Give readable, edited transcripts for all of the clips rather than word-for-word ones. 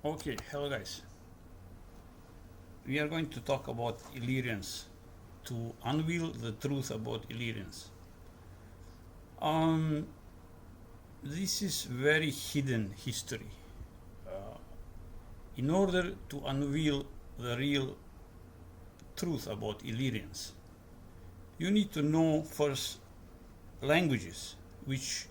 Okay, hello guys. We are going to talk about Illyrians, to unveil the truth about Illyrians. This is very hidden history. In order to unveil the real truth about Illyrians, you need to know first languages which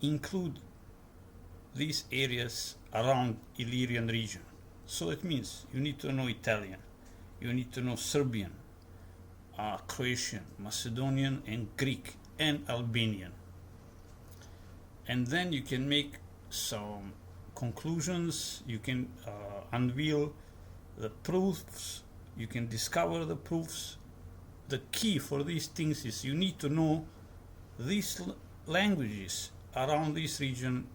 include these areas around Illyrian region. So it means you need to know Italian, you need to know Serbian, Croatian, Macedonian, and Greek, and Albanian. And then you can make some conclusions, you can unveil the proofs, you can discover the proofs. The key for these things is you need to know these languages around this region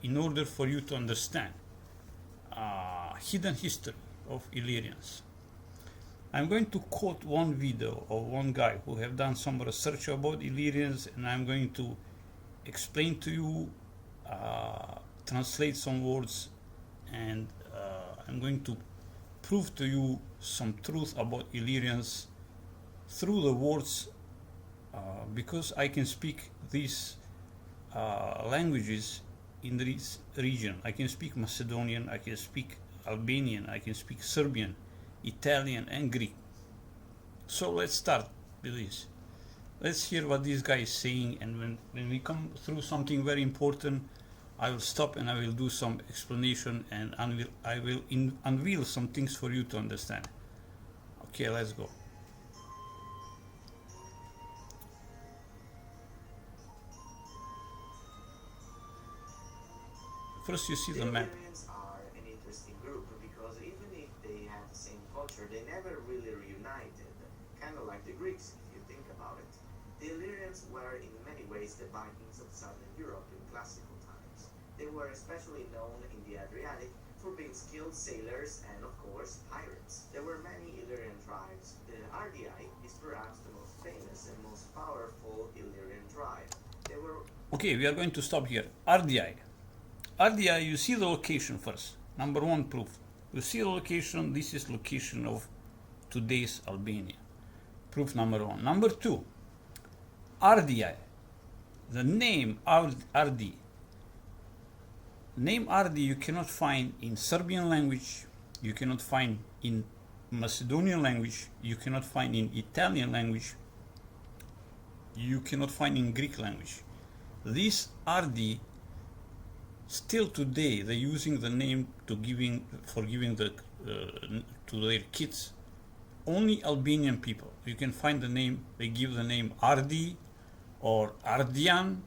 in order for you to understand hidden history of Illyrians. I'm going to quote one video of one guy who have done some research about Illyrians, and I'm going to explain to you, translate some words, and I'm going to prove to you some truth about Illyrians through the words, because I can speak these languages in this region. I can speak Macedonian, I can speak Albanian, I can speak Serbian, Italian, and Greek. So let's start with this. Let's hear what this guy is saying, and when we come through something very important, I will stop and I will do some explanation, and I will unveil some things for you to understand. Okay, let's go. First you see the map. Illyrians are an interesting group because even if they had the same culture, they never really reunited, kind of like the Greeks if you think about it. The Illyrians were in many ways the Vikings of southern Europe in classical times. They were especially known in the Adriatic for being skilled sailors and, of course, pirates. There were many Illyrian tribes. The Ardii is perhaps the most famous and most powerful Illyrian tribe. They were... Okay, we are going to stop here. Ardii. Ardii, you see the location first. Number one proof. You see the location, this is location of today's Albania. Proof number one. Number two, Ardii. The name Ardi. Name Ardi you cannot find in Serbian language, you cannot find in Macedonian language, you cannot find in Italian language, you cannot find in Greek language. This Ardi, still today they're using the name to giving the to their kids. Only Albanian people, you can find the name, they give the name Ardi or Ardian.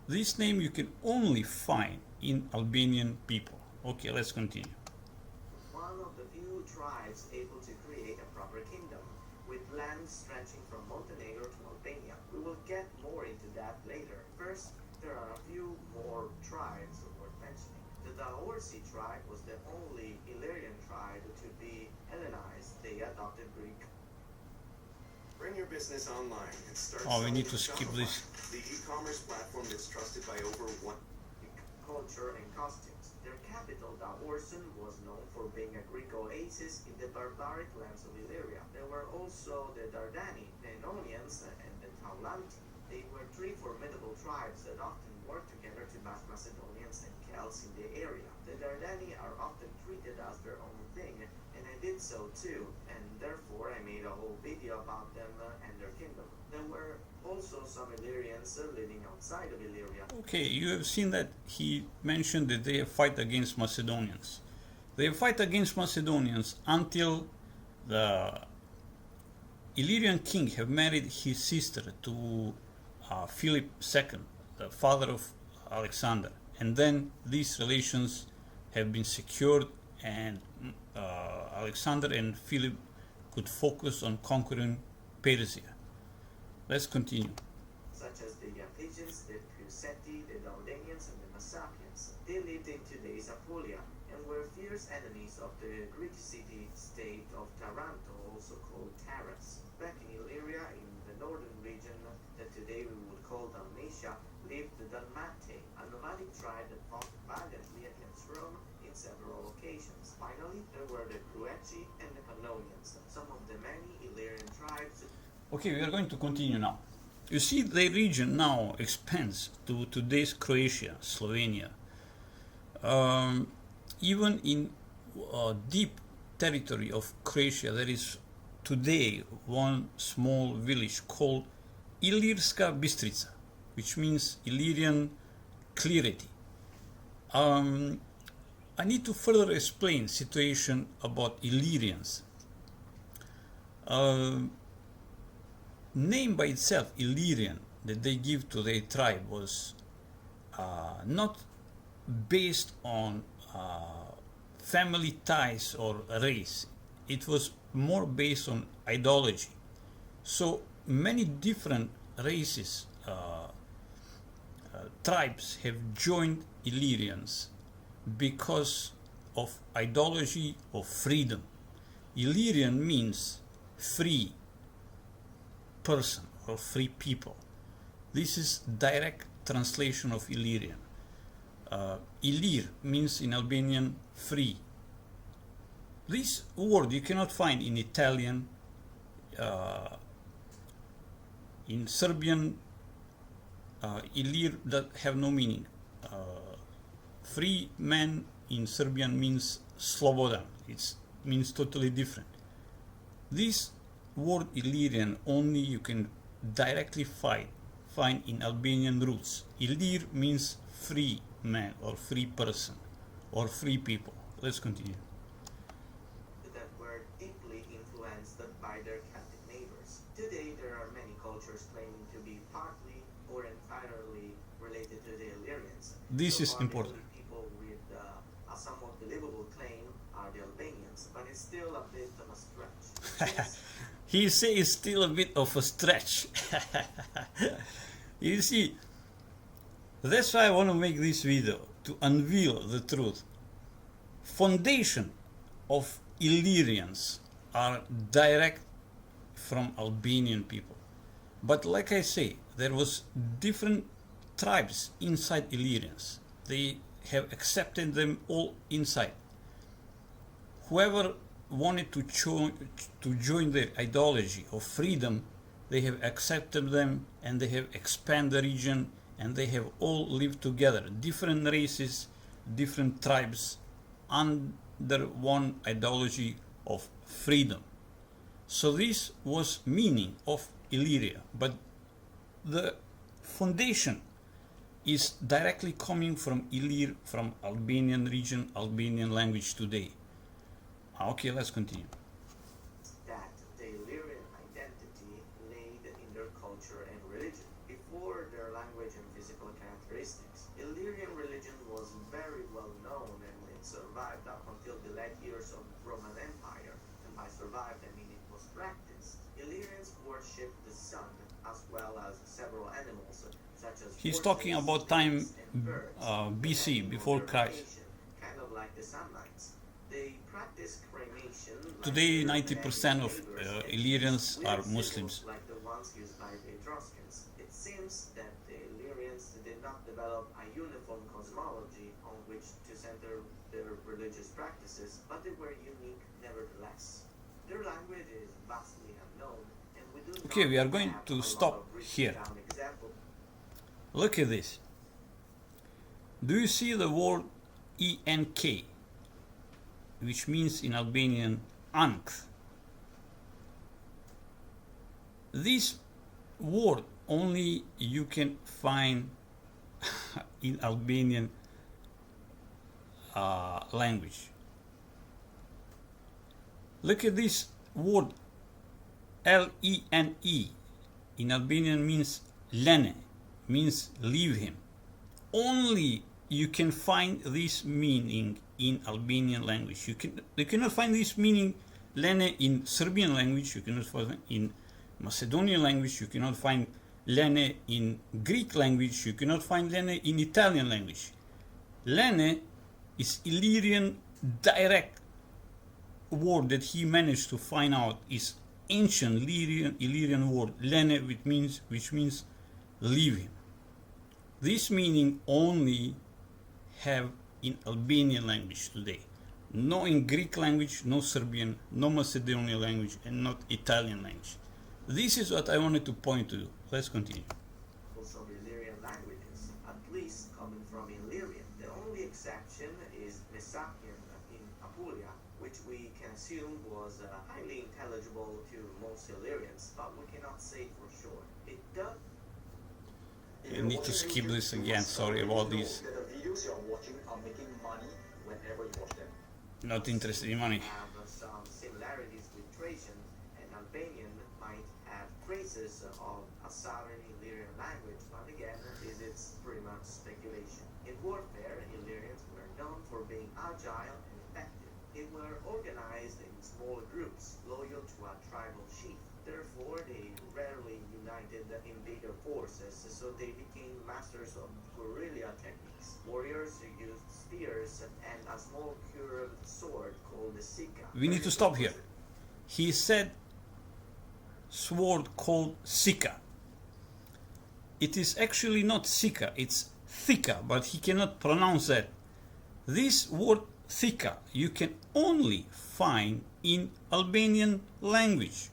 This name you can only find in Albanian people. Okay, let's continue. One of the few tribes able to create a proper kingdom, with land stretching from Montenegro to Albania. We will get more into that later. First, there are a few more tribes worth mentioning. The Daorsi tribe was the only Illyrian tribe to be Hellenized. They adopted Greek. Bring your business online and start We need to selling skip Shopify, this. the e-commerce platform that's trusted by over one Culture and costumes. Their capital, Daorsun, was known for being a Greek oasis in the barbaric lands of Illyria. There were also the Dardani, the Enonians, and the Taulanti. They were three formidable tribes that often worked together to bash Macedonians and Celts in the area. The Dardani are often treated as their own thing, and I did so too, and therefore I made a whole video about them and their kingdom. There were also some Illyrians living outside of Illyria. Okay, you have seen that he mentioned that they fight against Macedonians. They fight against Macedonians until the Illyrian king have married his sister to Philip II, the father of Alexander, and then these relations have been secured, and Alexander and Philip could focus on conquering Persia. Let's continue. Such as the Pigeons, the Puseti, the Dardanians, and the Massapians. They lived in today's Apulia and were fierce enemies of the Greek city-state of Taranto, also called Taras. Back in Illyria, in the northern region that today we would call Dalmatia, lived the Dalmatae, a nomadic tribe that fought valiantly against Rome. classifications. Finally, there were the Krueci and the Pannonians, some of the many Illyrian tribes. Okay, we are going to continue now. You see, the region now expands to today's Croatia, Slovenia. Even in deep territory of Croatia, there is today one small village called Illyrska Bistrica, which means Illyrian clarity. I need to further explain situation about Illyrians. Name by itself, Illyrian, that they give to their tribe was not based on family ties or race. It was more based on ideology. So many different races, tribes have joined Illyrians because of ideology of freedom. Illyrian means free person or free people. This is direct translation of Illyrian. Illyr means in Albanian free. This word you cannot find in Italian, in Serbian. Illyr that have no meaning. Free man in Serbian means slobodan. It means totally different. This word Illyrian only you can directly find in Albanian roots. Illyr means free man or free person or free people. Let's continue. That were deeply influenced by their Celtic neighbors. Today, there are many cultures claiming to be partly or entirely related to the Illyrians. This So is far, the important. only people with a somewhat believable claim are the Albanians, but it's still a bit of a stretch. Since He says it's still a bit of a stretch. You see, that's why I want to make this video, to unveil the truth. Foundation of Illyrians are direct from Albanian people. But like I say, there was different tribes inside Illyrians. They have accepted them all inside. Whoever wanted to join their ideology of freedom, they have accepted them and they have expanded the region and they have all lived together. Different races, different tribes under one ideology of freedom. So this was meaning of Illyria, but the foundation is directly coming from Illyr, from Albanian region, Albanian language today. Okay, let's continue. that the Illyrian identity laid in their culture and religion before their language and physical characteristics. Illyrian religion was very well known and it survived up until the late years of Roman Empire. And by survived, I mean it was practiced. Illyrians worshipped the sun as well as several animals such as He's horses, talking about time snakes, and birds. BC, Depending on before their Christ. location, kind of like the Samnites. They practiced cremation. Today, like 90% of Illyrians are weird Muslims. symbols like the ones used by the Etruscans. It seems that the Illyrians did not develop a uniform cosmology on which to center their religious practices, but they were unique nevertheless. Their language is vastly unknown, and we do Okay, not we are going have to a lot stop of written here. down examples. Look at this. Do you see the word ENK, which means in Albanian Ankh? This word only you can find in Albanian language. Look at this word Lene. In Albanian means lene, means leave him. Only you can find this meaning in Albanian language. You cannot find this meaning lene in Serbian language. You cannot find it in Macedonian language. You cannot find lene in Greek language. You cannot find lene in Italian language. Lene is Illyrian direct word that he managed to find out is ancient Illyrian word lene, which means leave him. This meaning only have in Albanian language today. No in Greek language, no Serbian, no Macedonian language, and not Italian language. This is what I wanted to point to. Let's continue. Also Illyrian languages, at least coming from Illyrian. The only exception is Messapian in Apulia, which we can assume was highly intelligible to most Illyrians, but we cannot say for sure. It does. I need to skip this again, sorry about this. That the videos you're watching are making money whenever you watch them. Not interested in money. Have some similarities with Thracian, and Albanian might have traces of Assyrian Illyrian language, but again, this is pretty much speculation. In warfare, Illyrians were known for being agile and effective. They were organized in small groups, loyal to a tribal chief. Therefore, they rarely united in bigger forces, so they became masters of guerrilla techniques. Warriors used spears and a small curved sword called the sika. We need to stop here. He said sword called sika. It is actually not sika, it's thika, but he cannot pronounce that. This word thika you can only find in Albanian language,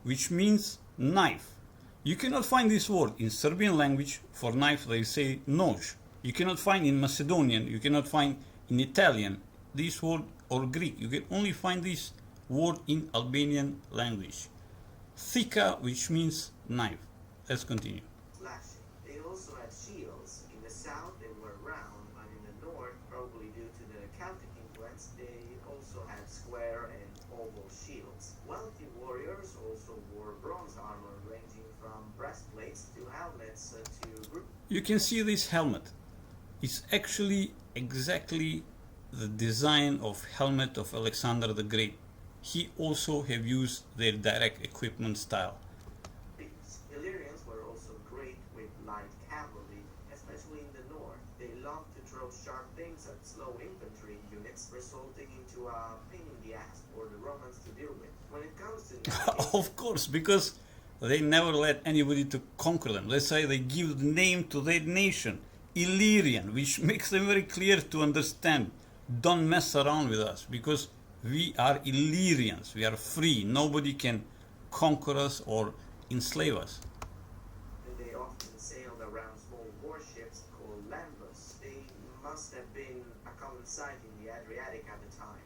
which means knife. You cannot find this word in Serbian language. For knife they say nož. You cannot find in Macedonian, you cannot find in Italian this word, or Greek. You can only find this word in Albanian language. Thika, which means knife. Let's continue. Slashing. They also had shields. In the south they were round, but in the north, probably due to the Celtic influence, they also had square and oval shields. Wealthy warriors also wore bronze armor ranging from breastplates to helmets to... You can see this helmet. It's actually exactly the design of helmet of Alexander the Great. He also have used their direct equipment style. Illyrians were also great with light cavalry, especially in the north. They loved to throw sharp things at slow infantry units, resulting into a pain in the ass for the Romans to deal with. When it comes to Of course, because they never let anybody to conquer them. Let's say they give the name to their nation, Illyrian, which makes them very clear to understand. Don't mess around with us, because we are Illyrians. We are free. Nobody can conquer us or enslave us. They often sailed around small warships called lambas. They must have been a common sight in the Adriatic at the time.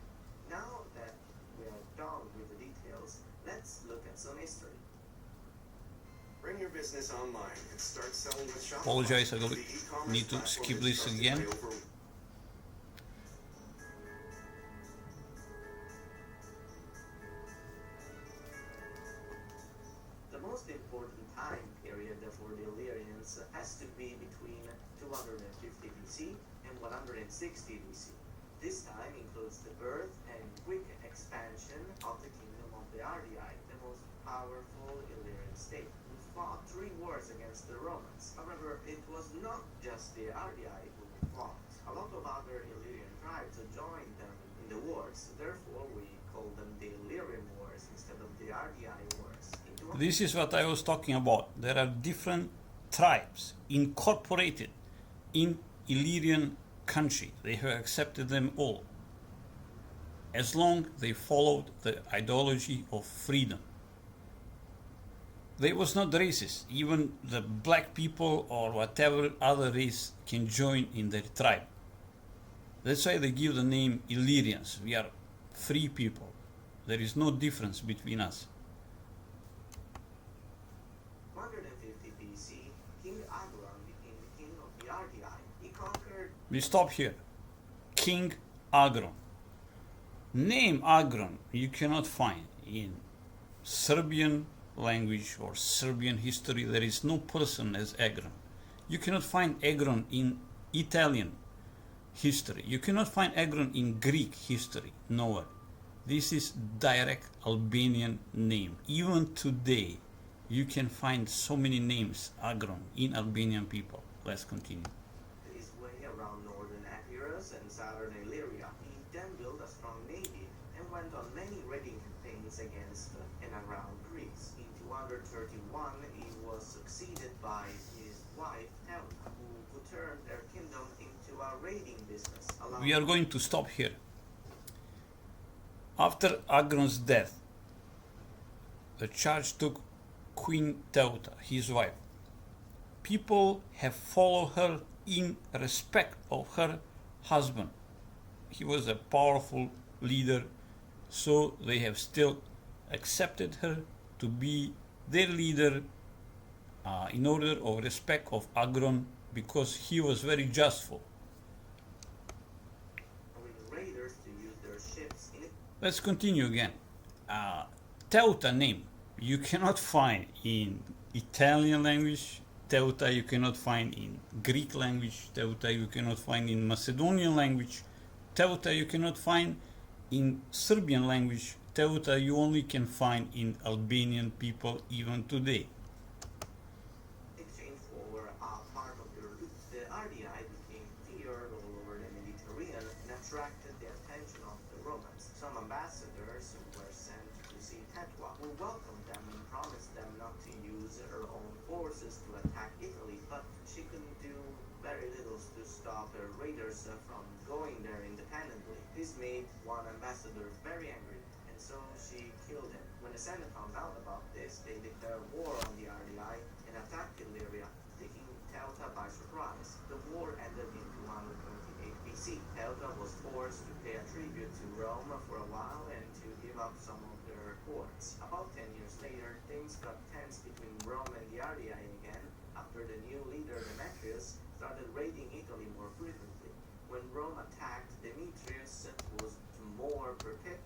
Now that we are done with the details, let's look at some history. Bring your business online and start selling with Shopify. Apologize, I The e-commerce need to platform skip is this trusted again. by over The most important time period for the Illyrians has to be between 250 BC and 160 BC. This time includes the birth and quick expansion of the kingdom of the Ardii, the most powerful Illyrian state, who fought 3 wars against the Romans. However, it was not just the Ardii who fought. A lot of other Illyrian tribes joined them in the wars. Therefore, we call them the Illyrian Wars instead of the Ardii Wars. This is what I was talking about. There are different tribes incorporated in Illyrian country. They have accepted them all, as long they followed the ideology of freedom. They was not racist. Even the black people or whatever other race can join in their tribe. That's why they give the name Illyrians. We are free people. There is no difference between us. 150 BC, King Agron became the king of the Ardii. He conquered... We stop here. King Agron. Name Agron you cannot find in Serbian language or Serbian history. There is no person as Agron. You cannot find Agron in Italian history. You cannot find Agron in Greek history. Nowhere. This is direct Albanian name. Even today, you can find so many names Agron in Albanian people. Let's continue. his way around northern Epirus and southern Illyria. He then built a strong navy and went on many raiding campaigns against and around Greece. In 231, he was succeeded by his wife Helena, who turned their kingdom into a raiding business. We are going to stop here. After Agron's death, the charge took Queen Teuta, his wife. People have followed her in respect of her husband. He was a powerful leader, so they have still accepted her to be their leader in order of respect of Agron, because he was very justful. Raiders to use their ships in Let's continue again. Teuta name you cannot find in Italian language. Teuta you cannot find in Greek language. Teuta you cannot find in Macedonian language. Teuta you cannot find in Serbian language. Teuta you only can find in Albanian people even today. exchange for part of their loot. The RDI became feared all over the Mediterranean and attracted the attention of the Romans. Some ambassadors were sent to see Tetua, who welcomed them and promised them not to use her own forces to attack Italy, but she couldn't do very little to stop her raiders from going there independently. This made one ambassador very angry, and so she killed him. When the Senate found out about this, they declared war on the RDI and attacked Illyria, taking Teuta by surprise. The war ended in 228 BC. Teuta was forced to pay a tribute to Rome for a while and to give up some of their ports. About 10 years later, things got tense between Rome and the RDI again, after the new leader Demetrius started raiding Italy more frequently. When Rome attacked, Demetrius was more prepared.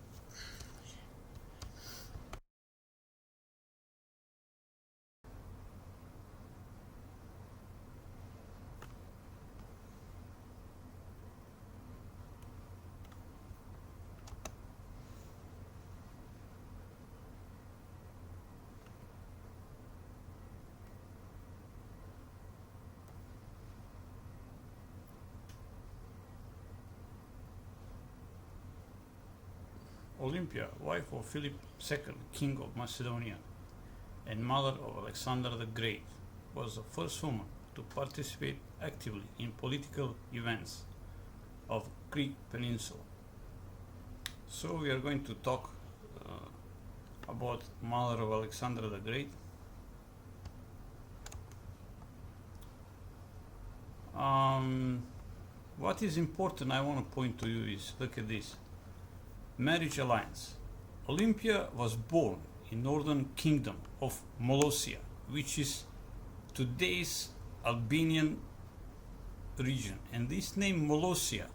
Olympia, wife of Philip II, King of Macedonia, and mother of Alexander the Great, was the first woman to participate actively in political events of Greek peninsula. So we are going to talk about mother of Alexander the Great. What is important I want to point to you is, look at this. Marriage alliance. Olympia was born in northern kingdom of Molossia, which is today's Albanian region, and this name Molossia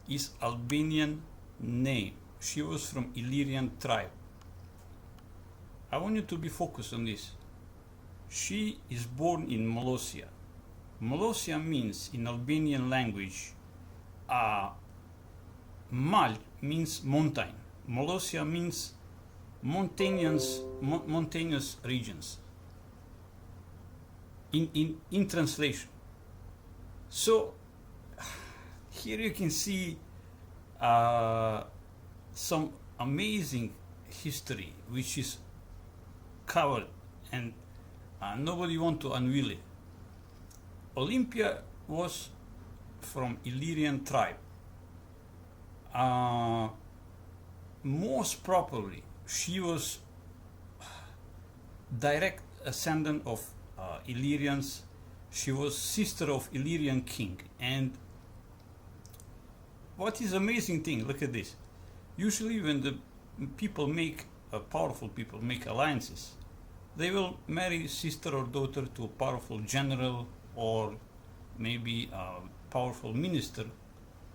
is Albanian name. She was from Illyrian tribe. I want you to be focused on this. She is born in Molossia. Molossia means in Albanian language Mal means mountain. Molossia means mountainous regions. In translation. So here you can see some amazing history which is covered, and nobody want to unveil it. Olympia was from Illyrian tribe. Most probably she was direct ascendant of Illyrians. She was sister of Illyrian king. And what is amazing thing, look at this. Usually when the people make powerful people make alliances, they will marry sister or daughter to a powerful general or maybe a powerful minister.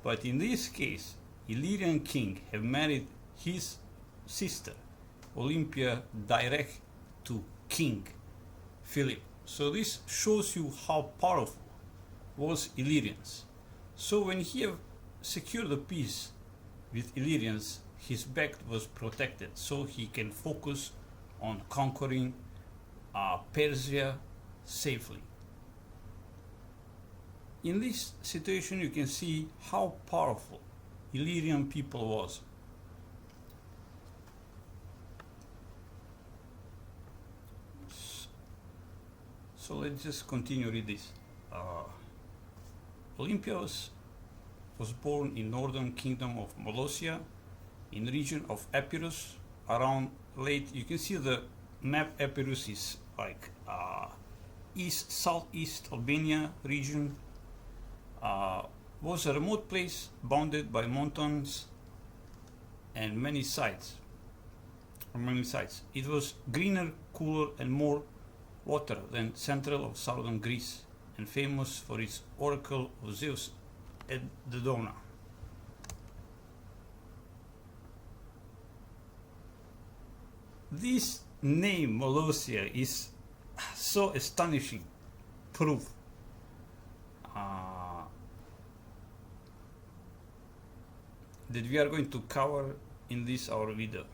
But in this case, Illyrian king have married his sister Olympia direct to King Philip. So this shows you how powerful was Illyrians. So when he have secured the peace with Illyrians, his back was protected, so he can focus on conquering Persia safely. In this situation, you can see how powerful Illyrian people was. So let's just continue read this. Olympia was born in northern kingdom of Molossia, in region of Epirus around late. You can see the map. Epirus is like southeast Albania region. Was a remote place bounded by mountains and many sites. It was greener, cooler, and more water than central of southern Greece, and famous for its oracle of Zeus at Dodona. This name Molossia is so astonishing proof that we are going to cover in this our video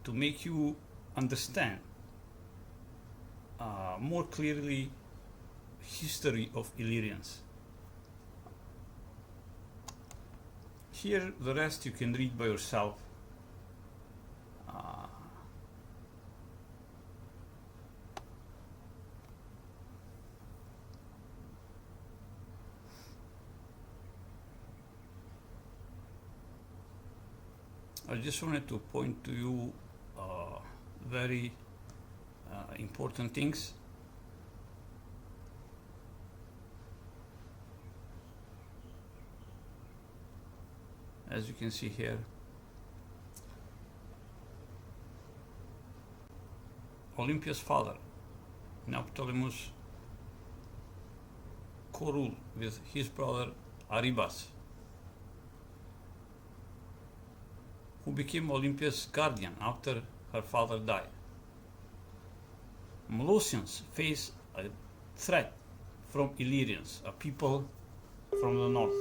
to make you understand more clearly history of Illyrians. Here the rest you can read by yourself. I just wanted to point to you very important things. As you can see here, Olympia's father, Neoptolemus, co-ruled with his brother Aribas, who became Olympia's guardian after her father died. Molossians face a threat from Illyrians, a people from the north.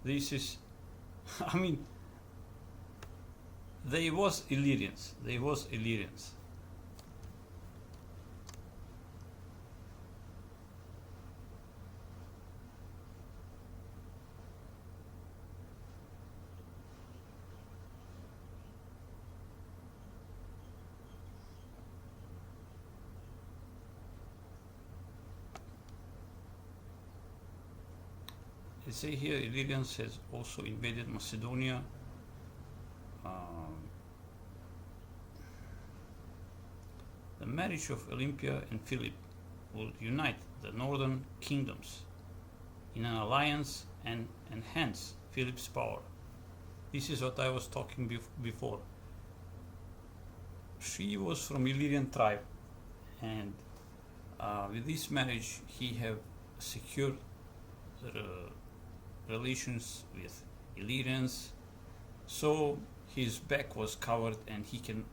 This is, I mean, they was Illyrians. They say here Illyrians has also invaded Macedonia. The marriage of Olympia and Philip will unite the northern kingdoms in an alliance and enhance Philip's power. This is what I was talking before. She was from Illyrian tribe, and with this marriage he have secured the relations with Illyrians, so his back was covered and he can